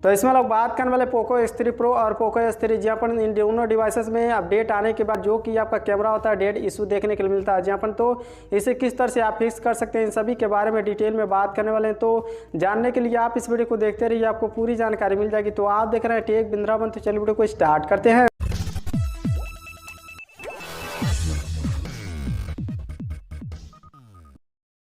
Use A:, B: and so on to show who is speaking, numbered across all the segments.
A: तो इसमें लोग बात करने वाले पोको X3 Pro और पोको X3 जहाँ पर इन दोनों डिवाइसेस में अपडेट आने के बाद जो कि आपका कैमरा होता है डेड इशू देखने के लिए मिलता है जहाँ पर, तो इसे किस तरह से आप फिक्स कर सकते हैं, इन सभी के बारे में डिटेल में बात करने वाले हैं। तो जानने के लिए आप इस वीडियो को देखते रहिए, आपको पूरी जानकारी मिल जाएगी। तो आप देख रहे हैं टेक विंद्रावन, तो चलिए वीडियो को स्टार्ट करते हैं।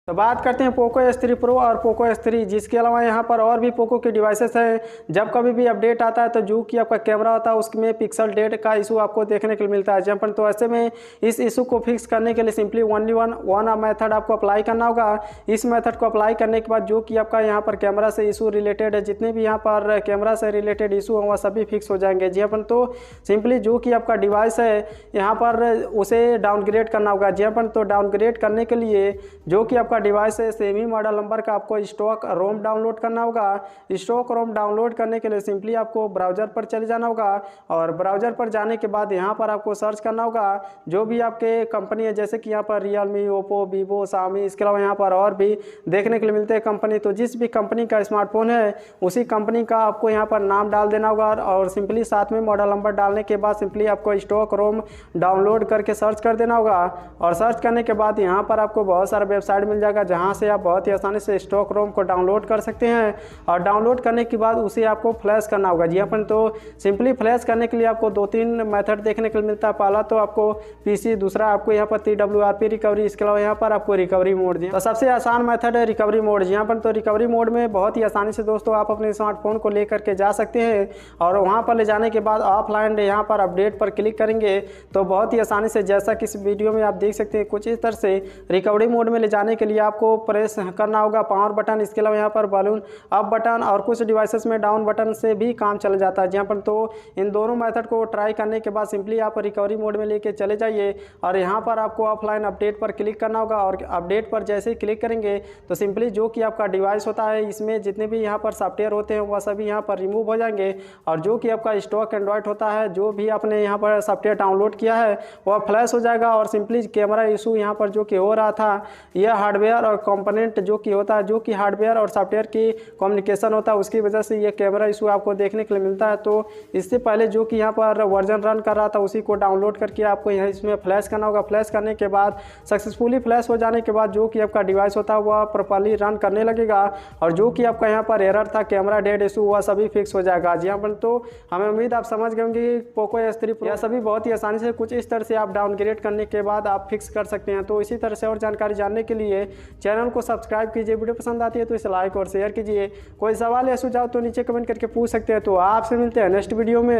A: तो बात करते हैं पोको X3 Pro और पोको X3, जिसके अलावा यहाँ पर और भी पोको के डिवाइसेस हैं। जब कभी भी अपडेट आता है तो जो कि आपका कैमरा होता है उसमें पिक्सल डेड का इशू आपको देखने के लिए मिलता है जहाँ पर, तो ऐसे में इस इशू को फिक्स करने के लिए सिंपली ओनली वन मेथड आपको अप्लाई करना होगा। इस मेथड को अप्लाई करने के बाद जो कि आपका यहाँ पर कैमरा से इशू रिलेटेड है, जितने भी यहाँ पर कैमरा से रिलेटेड इशू होंगे सभी फिक्स हो जाएंगे जी अपन। तो सिंपली जो कि आपका डिवाइस है यहाँ पर उसे डाउनग्रेड करना होगा जी अपन। तो डाउनग्रेड करने के लिए जो कि आपका डिवाइस है सेमी मॉडल नंबर का आपको स्टॉक रोम डाउनलोड करना होगा। स्टॉक रोम डाउनलोड करने के लिए सिंपली आपको ब्राउज़र पर चले जाना होगा और ब्राउज़र पर जाने के बाद यहाँ पर आपको सर्च करना होगा जो भी आपके कंपनी है, जैसे कि यहाँ पर रियलमी, ओप्पो, वीवो, शामी, इसके अलावा यहाँ पर और भी देखने के लिए मिलते हैं कंपनी। तो जिस भी कंपनी का स्मार्टफोन है उसी कंपनी का आपको यहाँ पर नाम डाल देना होगा और सिंपली साथ में मॉडल नंबर डालने के बाद सिंपली आपको स्टॉक रोम डाउनलोड करके सर्च कर देना होगा। और सर्च करने के बाद यहाँ पर आपको बहुत सारा वेबसाइट मिल जाएगा जहाँ से आप बहुत ही आसानी से स्टॉक रोम को डाउनलोड कर सकते हैं। और डाउनलोड करने के बाद उसे आपको फ्लैश करना होगा जी अपन। तो सिंपली फ्लैश करने के लिए आपको 2-3 मेथड देखने के लिए मिलता है। पहला तो आपको पीसी, दूसरा आपको यहाँ पर TWRP रिकवरी, इसके अलावा यहाँ पर आपको रिकवरी मोड जी। तो सबसे आसान मेथड है रिकवरी मोड जी यहाँ पर। तो रिकवरी मोड में बहुत ही आसानी से दोस्तों आप अपने स्मार्टफोन को लेकर के जा सकते हैं और वहाँ पर ले जाने के बाद ऑफलाइन यहाँ पर अपडेट पर क्लिक करेंगे तो बहुत ही आसानी से, जैसा कि इस वीडियो में आप देख सकते हैं, कुछ इस तरह से रिकवरी मोड में ले जाने के लिए आपको प्रेस करना होगा पावर बटन, इसके अलावा यहाँ पर बलून अप बटन और कुछ डिवाइसेस में डाउन बटन से भी काम चल जाता है जहाँ पर। तो इन दोनों मेथड को ट्राई करने के बाद सिंपली आप रिकवरी मोड में लेके चले जाइए और यहाँ पर आपको ऑफलाइन अपडेट पर क्लिक करना होगा। और अपडेट पर जैसे ही क्लिक करेंगे तो सिंपली जो कि आपका डिवाइस होता है इसमें जितने भी यहाँ पर सॉफ्टवेयर होते हैं वह सभी यहाँ पर रिमूव हो जाएंगे और जो कि आपका स्टॉक एंड्रॉयड होता है, जो भी आपने यहाँ पर सॉफ्टवेयर डाउनलोड किया है वह फ्लैश हो जाएगा। और सिंपली कैमरा इशू यहाँ पर जो कि हो रहा था, यह हार्डवेयर और कंपोनेंट जो कि होता है, जो कि हार्डवेयर और सॉफ्टवेयर की कम्युनिकेशन होता है, उसकी वजह से ये कैमरा इशू आपको देखने के लिए मिलता है। तो इससे पहले जो कि यहाँ पर वर्जन रन कर रहा था उसी को डाउनलोड करके आपको यहाँ इसमें फ्लैश करना होगा। फ्लैश करने के बाद सक्सेसफुली फ्लैश हो जाने के बाद जो कि आपका डिवाइस होता है वह प्रॉपर्ली रन करने लगेगा और जो कि आपका यहाँ पर एरर था कैमरा डेड इशू वह सभी फिक्स हो जाएगा जी यहाँ पर। तो हमें उम्मीद आप समझ गए होंगे पोको X3 Pro यह सभी बहुत ही आसानी से कुछ इस तरह से आप डाउनग्रेड करने के बाद आप फिक्स कर सकते हैं। तो इसी तरह से और जानकारी जानने के लिए चैनल को सब्सक्राइब कीजिए, वीडियो पसंद आती है तो इसे लाइक और शेयर कीजिए। कोई सवाल या सुझाव तो नीचे कमेंट करके पूछ सकते हैं। तो आपसे मिलते हैं नेक्स्ट वीडियो में।